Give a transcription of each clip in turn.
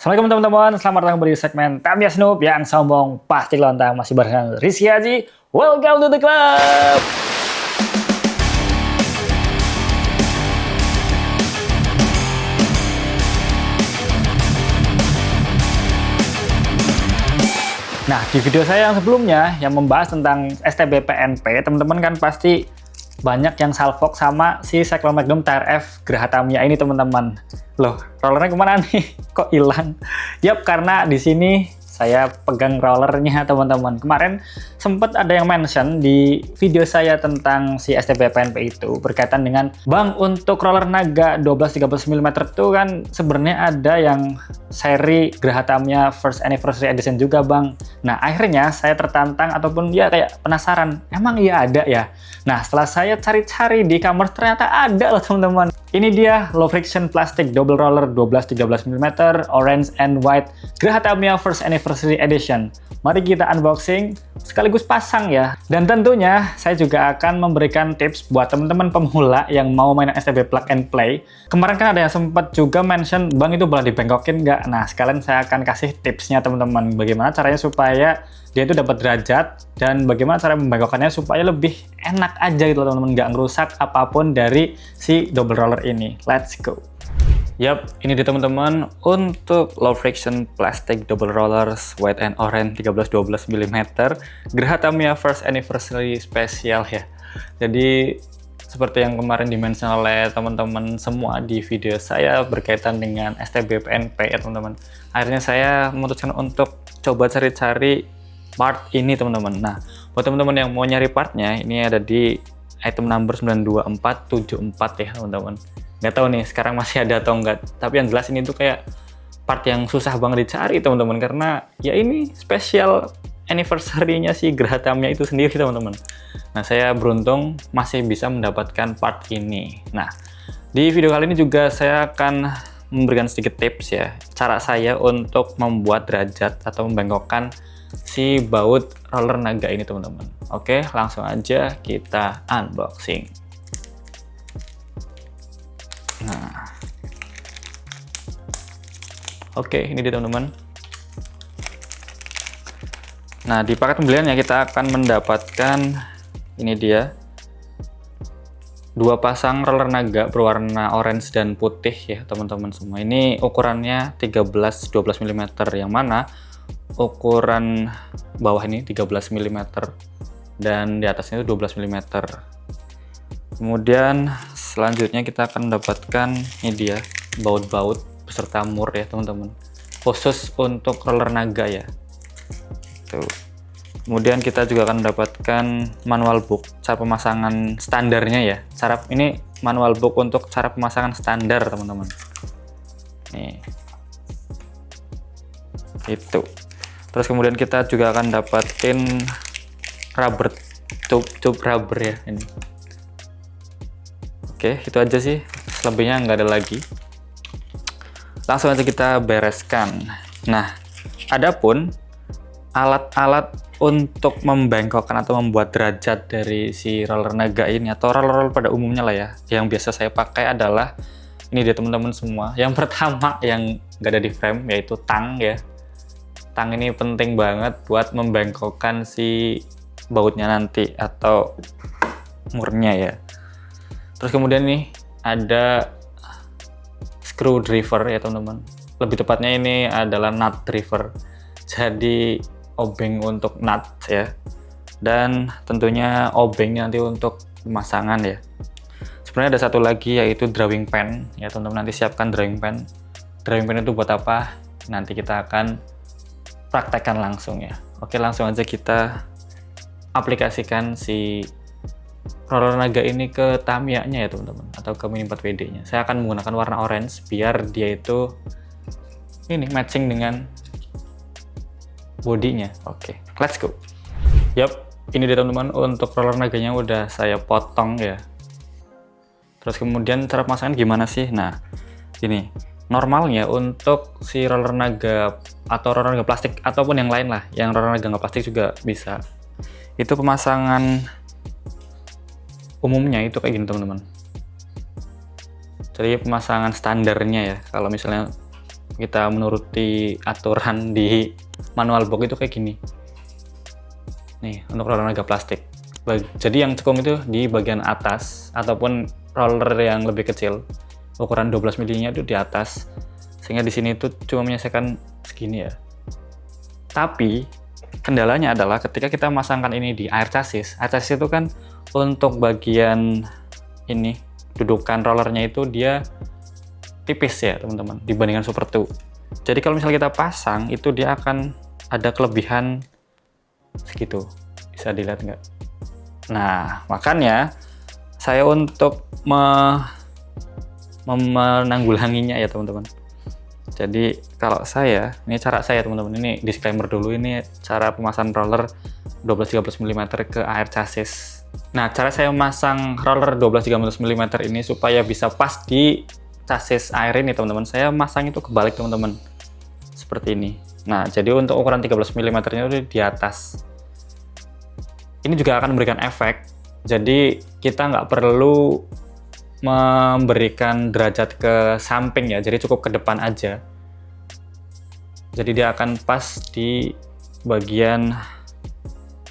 Assalamualaikum teman-teman, selamat datang di segmen Tamiya Snoop yang sombong pasti lontang, masih bareng Rizky Haji. Welcome to the club. Nah, di video saya yang sebelumnya yang membahas tentang STB PNP, teman-teman kan pasti banyak yang salfok sama si Cyclone Magnum TRF Geraha Tamiya ini, teman-teman. Loh, rollernya kemana nih? Kok hilang? Yap, karena di sini saya pegang rollernya, teman-teman. Kemarin sempat ada yang mention di video saya tentang si STB PNP itu berkaitan dengan, Bang, untuk roller Naga 12-13 mm itu kan sebenarnya ada yang seri Geraha Tamiya First Anniversary Edition juga, Bang. Nah, akhirnya saya tertantang ataupun ya kayak penasaran, emang iya ada ya? Nah, setelah saya cari-cari di e-commerce ternyata ada loh, teman-teman. Ini dia low friction plastic double roller 12-13 mm orange and white Geraha Tamiya First Anniversary Edition. Mari kita unboxing sekaligus pasang ya. Dan tentunya saya juga akan memberikan tips buat teman-teman pemula yang mau mainan STB plug and play. Kemarin kan ada yang sempat juga mention, Bang, itu boleh dibengkokin nggak? Nah, sekalian saya akan kasih tipsnya, teman-teman. Bagaimana caranya supaya dia itu dapat derajat dan bagaimana cara membengkokkannya supaya lebih enak aja gitu, teman-teman, nggak ngerusak apapun dari si double roller ini. Let's go. Yap, ini dia, teman-teman, untuk low friction plastic double rollers white and orange 13-12 mm Geraha Tamiya First Anniversary Special ya. Jadi seperti yang kemarin dimention oleh teman-teman semua di video saya berkaitan dengan STB PNP ya, teman-teman. Akhirnya saya memutuskan untuk coba cari-cari part ini, teman-teman. Nah, buat teman-teman yang mau nyari partnya, ini ada di item number 92474 ya, teman-teman. Nggak tahu nih sekarang masih ada atau enggak, tapi yang jelas ini tuh kayak part yang susah banget dicari, teman-teman, karena ya ini special anniversary-nya si Geraha Tamiya itu sendiri, teman-teman. Nah, saya beruntung masih bisa mendapatkan part ini. Nah, di video kali ini juga saya akan memberikan sedikit tips ya, cara saya untuk membuat derajat atau membengkokkan si baut roller Naga ini, teman-teman. Oke, langsung aja kita unboxing. Nah, oke, ini dia, teman-teman. Nah, di paket pembeliannya kita akan mendapatkan ini dia, dua pasang roller Naga berwarna orange dan putih ya, teman-teman semua. Ini ukurannya 13-12 mm, yang mana ukuran bawah ini 13 mm dan di atasnya itu 12 mm. Kemudian selanjutnya kita akan mendapatkan ini dia, baut-baut beserta mur ya, teman-teman, khusus untuk roller Naga ya. Tuh. Kemudian kita juga akan mendapatkan manual book cara pemasangan standarnya ya. Ini manual book untuk cara pemasangan standar, teman-teman. Nih. Itu. Terus kemudian kita juga akan dapatin rubber, tube rubber ya ini. Oke, itu aja sih, selebihnya nggak ada lagi. Langsung aja kita bereskan. Nah, adapun alat-alat untuk membengkokkan atau membuat derajat dari si roller Naga ini atau roller pada umumnya lah ya, yang biasa saya pakai adalah ini dia, teman-teman semua. Yang pertama yang nggak ada di frame yaitu tang ya. Tang ini penting banget buat membengkokkan si bautnya nanti atau murnya ya. Terus kemudian nih ada screwdriver ya, teman-teman. Lebih tepatnya ini adalah nut driver. Jadi obeng untuk nut ya. Dan tentunya obengnya nanti untuk pemasangan ya. Sebenarnya ada satu lagi yaitu drawing pen ya, teman-teman. Nanti siapkan drawing pen. Drawing pen itu buat apa? Nanti kita akan praktekkan langsung ya. Oke, langsung aja kita aplikasikan si roller Naga ini ke Tamiya-nya ya, teman-teman, atau ke Mini 4WD-nya. Saya akan menggunakan warna orange biar dia itu ini matching dengan bodinya. Oke, let's go. Yap, ini dia, teman-teman, untuk roller Naganya udah saya potong ya. Terus kemudian cara pemasangan gimana sih? Nah, ini normalnya untuk si roller Naga atau roller Naga plastik ataupun yang lain lah, yang roller Naga nggak plastik juga bisa. Itu pemasangan umumnya itu kayak gini, teman-teman. Jadi pemasangan standarnya ya, kalau misalnya kita menuruti aturan di manual box itu kayak gini. Nih, untuk roller naga plastik. Jadi yang cekung itu di bagian atas, ataupun roller yang lebih kecil, ukuran 12 mm-nya itu di atas, sehingga di sini itu cuma menyelesaikan segini ya. Tapi kendalanya adalah ketika kita memasangkan ini di air chassis itu kan untuk bagian ini, dudukan rollernya itu dia tipis ya teman-teman, dibandingkan Super 2. Jadi kalau misalnya kita pasang, itu dia akan ada kelebihan segitu, bisa dilihat nggak? Nah, makanya saya untuk menanggulanginya ya teman-teman. Jadi kalau saya, ini cara saya teman-teman, ini disclaimer dulu, ini cara pemasangan roller 12-13 mm ke air chassis. Nah, cara saya memasang roller 12-13 mm ini supaya bisa pas di chassis air ini teman-teman, saya masang itu kebalik teman-teman, seperti ini. Nah, jadi untuk ukuran 13 mm nya itu di atas. Ini juga akan memberikan efek, jadi kita nggak perlu memberikan derajat ke samping ya, jadi cukup ke depan aja. Jadi dia akan pas di bagian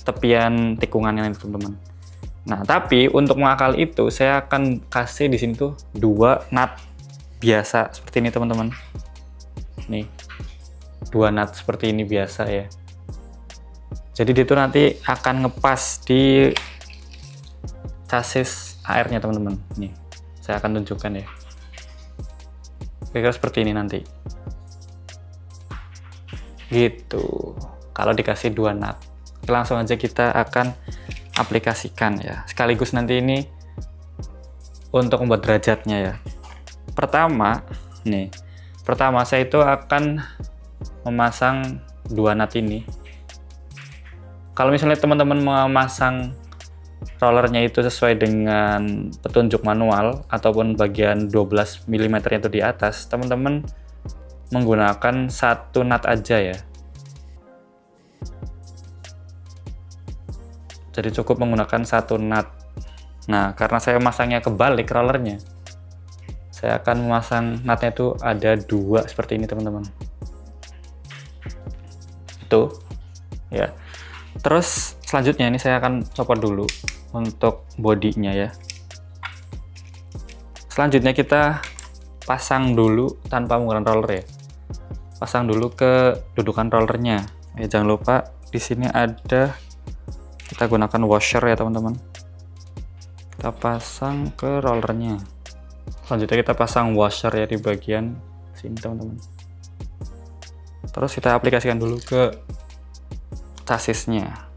tepian tikungannya ini teman-teman. Nah, tapi untuk mengakal itu saya akan kasih di sini tuh 2 nut biasa seperti ini teman-teman. Nih, 2 nut seperti ini biasa ya. Jadi dia tuh nanti akan ngepas di chassis airnya teman-teman. Nih, saya akan tunjukkan ya. Kira-kira seperti ini nanti. Gitu. Kalau dikasih 2 nut, langsung aja kita akan aplikasikan ya. Sekaligus nanti ini untuk membuat derajatnya ya. Pertama saya itu akan memasang 2 nut ini. Kalau misalnya teman-teman memasang rollernya itu sesuai dengan petunjuk manual ataupun bagian 12 mm itu di atas, teman-teman menggunakan 1 nut aja ya. Jadi cukup menggunakan 1 nut. Nah, karena saya masangnya kebalik rollernya, saya akan memasang nutnya itu ada 2 seperti ini teman-teman. Itu ya. Terus selanjutnya ini saya akan copot dulu untuk bodinya ya. Selanjutnya kita pasang dulu tanpa menggunakan roller ya. Pasang dulu ke dudukan rollernya. Ya, jangan lupa di sini ada, kita gunakan washer ya teman-teman. Kita pasang ke rollernya. Selanjutnya kita pasang washer ya di bagian sini teman-teman. Terus kita aplikasikan dulu ke chassisnya.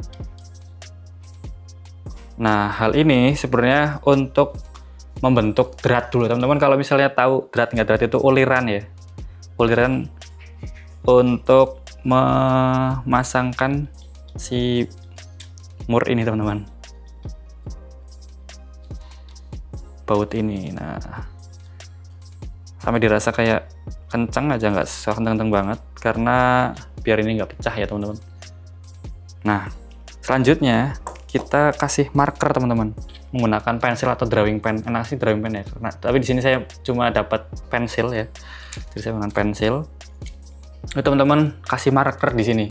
Nah, hal ini sebenarnya untuk membentuk drat dulu teman-teman. Kalau misalnya tahu drat nggak, drat itu uliran ya, uliran untuk memasangkan si mur ini teman-teman, baut ini. Nah, sampai dirasa kayak kencang aja, nggak kencang-kencang banget, karena biar ini nggak pecah ya teman-teman. Nah, selanjutnya kita kasih marker teman-teman, menggunakan pensil atau drawing pen. Enak sih drawing pen ya, karena tapi di sini saya cuma dapat pensil ya, jadi saya menggunakan pensil. Teman-teman kasih marker di sini,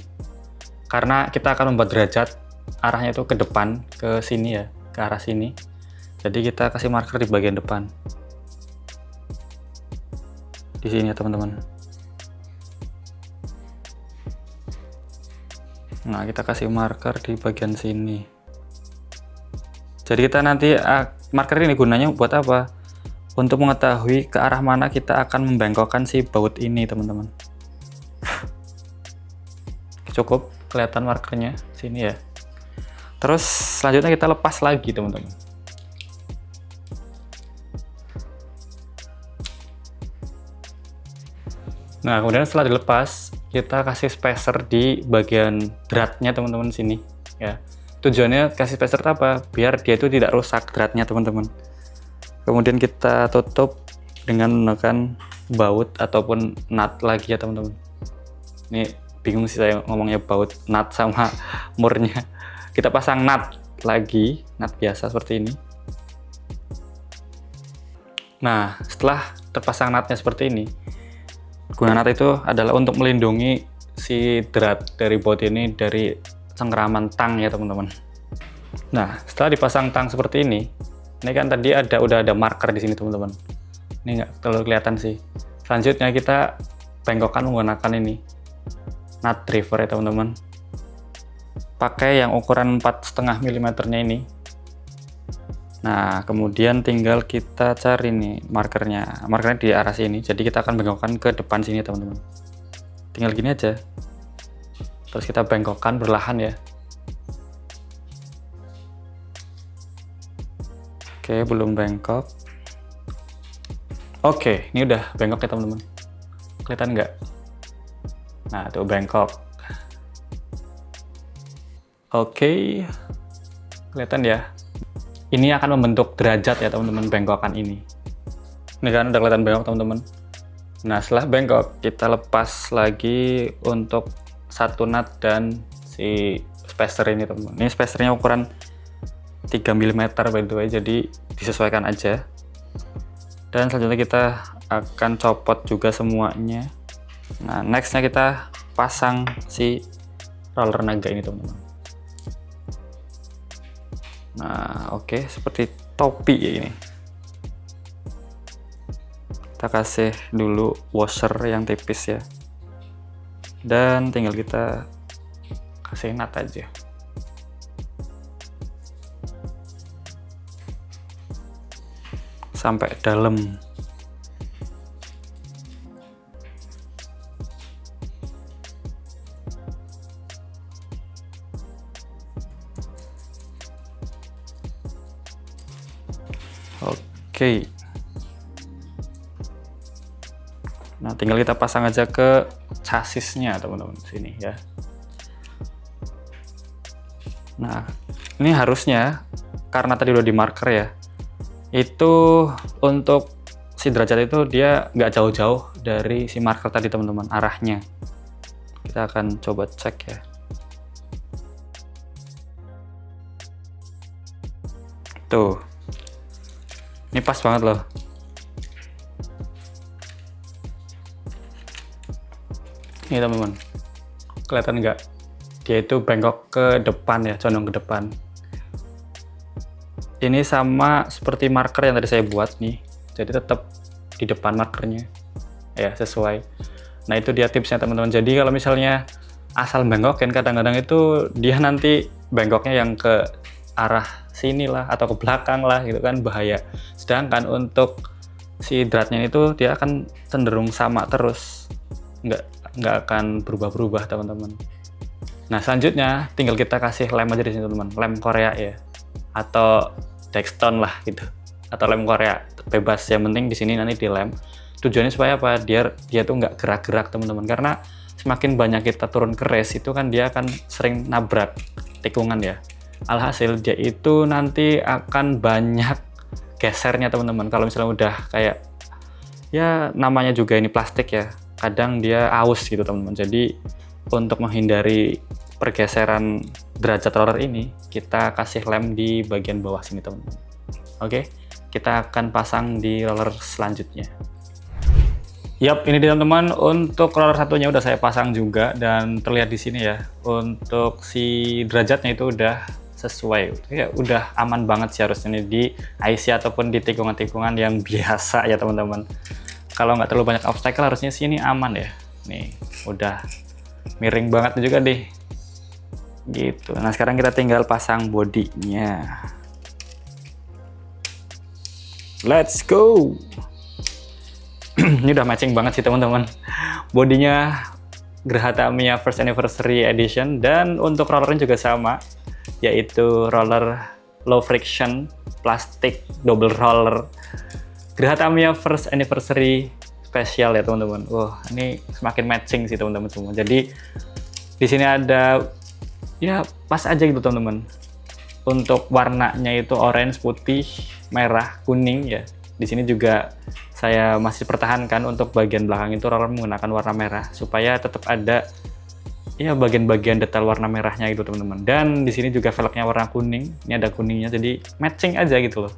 karena kita akan membuat derajat arahnya itu ke depan, ke sini ya, ke arah sini. Jadi kita kasih marker di bagian depan, di sini ya teman-teman. Nah, kita kasih marker di bagian sini. Jadi kita nanti marker ini gunanya buat apa? Untuk mengetahui ke arah mana kita akan membengkokkan si baut ini teman-teman. Cukup kelihatan markernya sini ya. Terus selanjutnya kita lepas lagi teman-teman. Nah, kemudian setelah dilepas, kita kasih spacer di bagian dratnya teman-teman sini ya. Tujuannya kasih spacer apa? Biar dia itu tidak rusak dratnya teman-teman. Kemudian kita tutup dengan menggunakan baut ataupun nut lagi ya teman-teman. Ini bingung sih saya ngomongnya baut, nut sama murnya. Kita pasang nut lagi, nut biasa seperti ini. Nah, setelah terpasang nutnya seperti ini, Gunanya itu adalah untuk melindungi si drat dari bot ini dari cengkeraman tang ya teman-teman. Nah, setelah dipasang tang seperti ini kan tadi udah ada marker di sini teman-teman. Ini nggak terlalu kelihatan sih. Selanjutnya kita bengkokkan menggunakan ini nut driver ya teman-teman. Pakai yang ukuran 4,5 mm nya ini. Nah, kemudian tinggal kita cari nih markernya. Markernya di arah sini. Jadi kita akan bengkokkan ke depan sini teman-teman. Tinggal gini aja. Terus kita bengkokkan perlahan ya. Oke, belum bengkok. Oke, ini udah bengkok ya teman-teman. Kelihatan nggak? Nah, tuh bengkok. Oke, kelihatan ya. Ini akan membentuk derajat ya teman-teman, bengkokan ini. Ini kan udah kelihatan bengkok teman-teman. Nah, setelah bengkok, kita lepas lagi untuk satu nut dan si spacer ini teman-teman. Ini spacernya ukuran 3 mm by the way, jadi disesuaikan aja. Dan selanjutnya kita akan copot juga semuanya. Nah, nextnya kita pasang si roller naga ini teman-teman. Nah, oke, seperti topi ya ini. Kita kasih dulu washer yang tipis ya. Dan tinggal kita kasih nut aja. Sampai dalam. Oke. Nah, tinggal kita pasang aja ke chassisnya teman-teman sini ya. Nah, ini harusnya karena tadi udah di marker ya, itu untuk si derajat itu dia nggak jauh-jauh dari si marker tadi teman-teman, arahnya. Kita akan coba cek ya. Tuh, ini pas banget loh. Ini teman-teman, kelihatan nggak? Dia itu bengkok ke depan ya, condong ke depan. Ini sama seperti marker yang tadi saya buat nih, jadi tetap di depan markernya ya, sesuai. Nah, itu dia tipsnya teman-teman. Jadi kalau misalnya asal bengkokin, kadang-kadang itu dia nanti bengkoknya yang ke arah sini lah atau ke belakang lah gitu kan, bahaya. Sedangkan untuk si dratnya itu dia akan cenderung sama terus, nggak akan berubah-berubah teman-teman. Nah, selanjutnya tinggal kita kasih lem aja di sini teman-teman, lem Korea ya, atau Dexton lah gitu, atau lem Korea bebas, yang penting di sini nanti dilem. Tujuannya supaya apa? Dia tuh nggak gerak-gerak teman-teman, karena semakin banyak kita turun ke race itu kan dia akan sering nabrak tikungan ya. Alhasil dia itu nanti akan banyak gesernya teman-teman. Kalau misalnya udah kayak ya, namanya juga ini plastik ya, kadang dia aus gitu teman-teman. Jadi untuk menghindari pergeseran derajat roller ini, kita kasih lem di bagian bawah sini teman-teman. Oke, kita akan pasang di roller selanjutnya. Yap, ini teman-teman, untuk roller satunya udah saya pasang juga, dan terlihat di sini ya, untuk si derajatnya itu udah sesuai, ya udah aman banget sih harusnya nih di IC ataupun di tikungan-tikungan yang biasa ya teman-teman. Kalau nggak terlalu banyak obstacle harusnya sih ini aman ya. Nih, udah miring banget juga deh. Gitu. Nah, sekarang kita tinggal pasang bodinya. Let's go. Ini udah matching banget sih teman-teman. Bodinya Geraha Tamiya First Anniversary Edition, dan untuk rollernya juga sama, yaitu roller low friction plastik double roller Geraha Tamiya First Anniversary Special ya teman-teman. Wah, ini semakin matching sih teman-teman semua. Jadi di sini ada ya pas aja gitu teman-teman. Untuk warnanya itu orange, putih, merah, kuning ya. Di sini juga saya masih pertahankan untuk bagian belakang itu roller menggunakan warna merah supaya tetap ada ya bagian-bagian detail warna merahnya gitu teman-teman. Dan di sini juga velgnya warna kuning. Ini ada kuningnya, jadi matching aja gitu loh.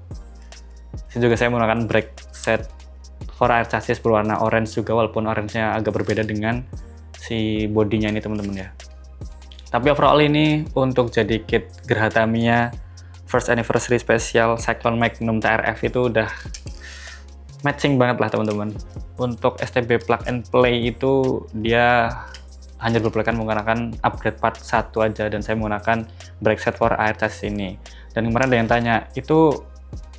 Di sini juga saya menggunakan brake set for air chassis berwarna orange juga, walaupun orange-nya agak berbeda dengan si bodinya ini teman-teman ya. Tapi overall ini untuk jadi kit Geraha Tamiya First Anniversary Special Cyclone Magnum TRF itu udah matching banget lah teman-teman. Untuk STB Plug and Play itu dia hanya diperbolehkan menggunakan upgrade part 1 aja, dan saya menggunakan brake set for air chassis ini. Dan kemarin ada yang tanya, itu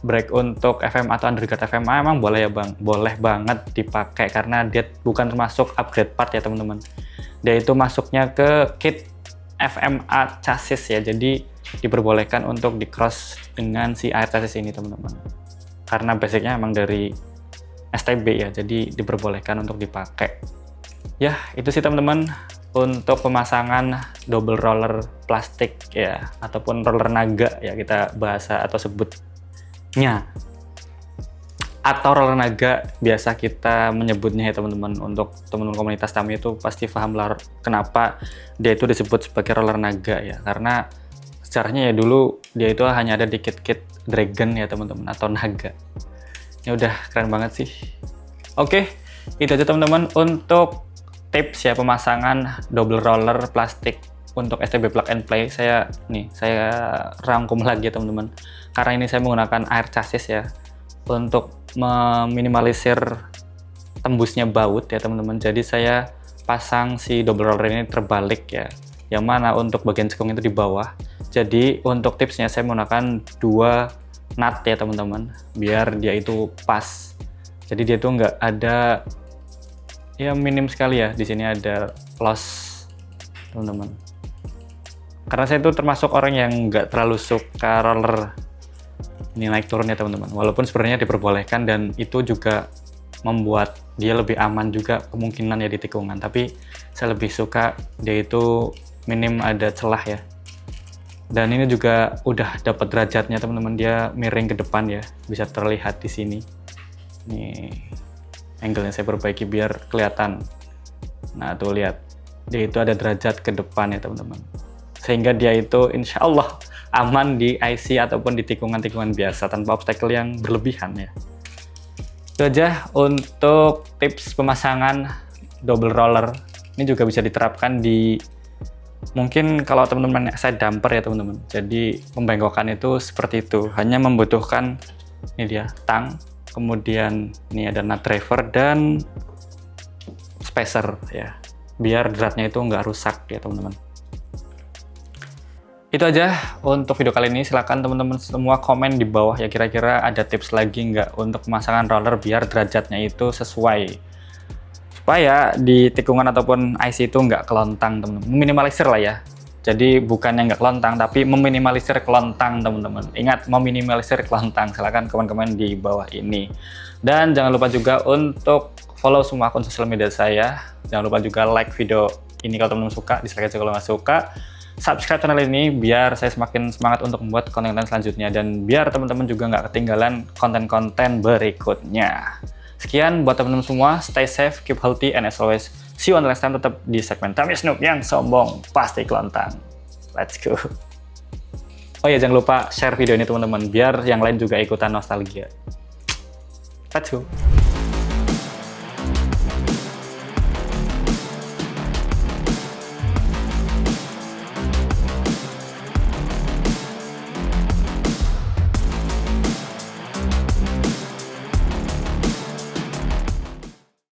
brake untuk FMA atau undercut FMA emang boleh ya bang? Boleh banget dipakai karena dia bukan termasuk upgrade part ya teman-teman. Dia itu masuknya ke kit FMA chassis ya, jadi diperbolehkan untuk di cross dengan si air chassis ini teman-teman. Karena basicnya emang dari STB ya, jadi diperbolehkan untuk dipakai. Ya, itu sih teman-teman untuk pemasangan double roller plastik ya, ataupun roller naga ya kita bahasa atau sebutnya. Atau roller naga biasa kita menyebutnya ya teman-teman. Untuk teman-teman komunitas Tamiya itu pasti paham lah kenapa dia itu disebut sebagai roller naga ya. Karena sejarahnya ya dulu dia itu hanya ada di kit-kit Dragon ya teman-teman, atau naga. Ya udah keren banget sih. Oke, itu aja teman-teman untuk tips ya pemasangan double roller plastik untuk STB Plug and Play. Saya rangkum lagi ya teman-teman, karena ini saya menggunakan air chassis ya untuk meminimalisir tembusnya baut ya teman-teman. Jadi saya pasang si double roller ini terbalik ya, yang mana untuk bagian cekung itu di bawah. Jadi untuk tipsnya saya menggunakan 2 nut ya teman-teman, biar dia itu pas. Jadi dia tuh nggak ada, ya minim sekali ya, di sini ada loss teman-teman. Karena saya itu termasuk orang yang nggak terlalu suka roller ini naik turun ya teman-teman. Walaupun sebenarnya diperbolehkan dan itu juga membuat dia lebih aman juga kemungkinan ya di tikungan. Tapi saya lebih suka dia itu minim ada celah ya. Dan ini juga udah dapat derajatnya teman-teman, dia miring ke depan ya, bisa terlihat di sini. Nih angle-nya saya perbaiki biar kelihatan. Nah tuh lihat, dia itu ada derajat ke depan ya teman-teman, sehingga dia itu insya Allah aman di IC ataupun di tikungan-tikungan biasa tanpa obstacle yang berlebihan ya. Itu aja untuk tips pemasangan double roller. Ini juga bisa diterapkan di, mungkin kalau teman-teman side damper ya teman-teman. Jadi pembengkokan itu seperti itu, hanya membutuhkan ini dia tang, kemudian ini ada nut driver dan spacer ya, biar dratnya itu nggak rusak ya teman-teman. Itu aja untuk video kali ini. Silahkan teman-teman semua komen di bawah ya, kira-kira ada tips lagi nggak untuk pemasangan roller biar derajatnya itu sesuai, supaya di tikungan ataupun IC itu nggak kelontang teman-teman. Meminimalisir lah ya. Jadi bukannya nggak kelontang, tapi meminimalisir kelontang teman-teman. Ingat, meminimalisir kelontang. Silahkan komen-komen di bawah ini. Dan jangan lupa juga untuk follow semua akun sosial media saya. Jangan lupa juga like video ini kalau teman-teman suka, dislike aja kalau nggak suka. Subscribe channel ini biar saya semakin semangat untuk membuat konten-konten selanjutnya. Dan biar teman-teman juga nggak ketinggalan konten-konten berikutnya. Sekian buat teman-teman semua. Stay safe, keep healthy, and as always, see you on the next time, tetap di segmen Tamiya Snoop yang sombong pasti kelontang. Let's go. Oh ya, jangan lupa share video ini teman-teman, biar yang lain juga ikutan nostalgia. Let's go.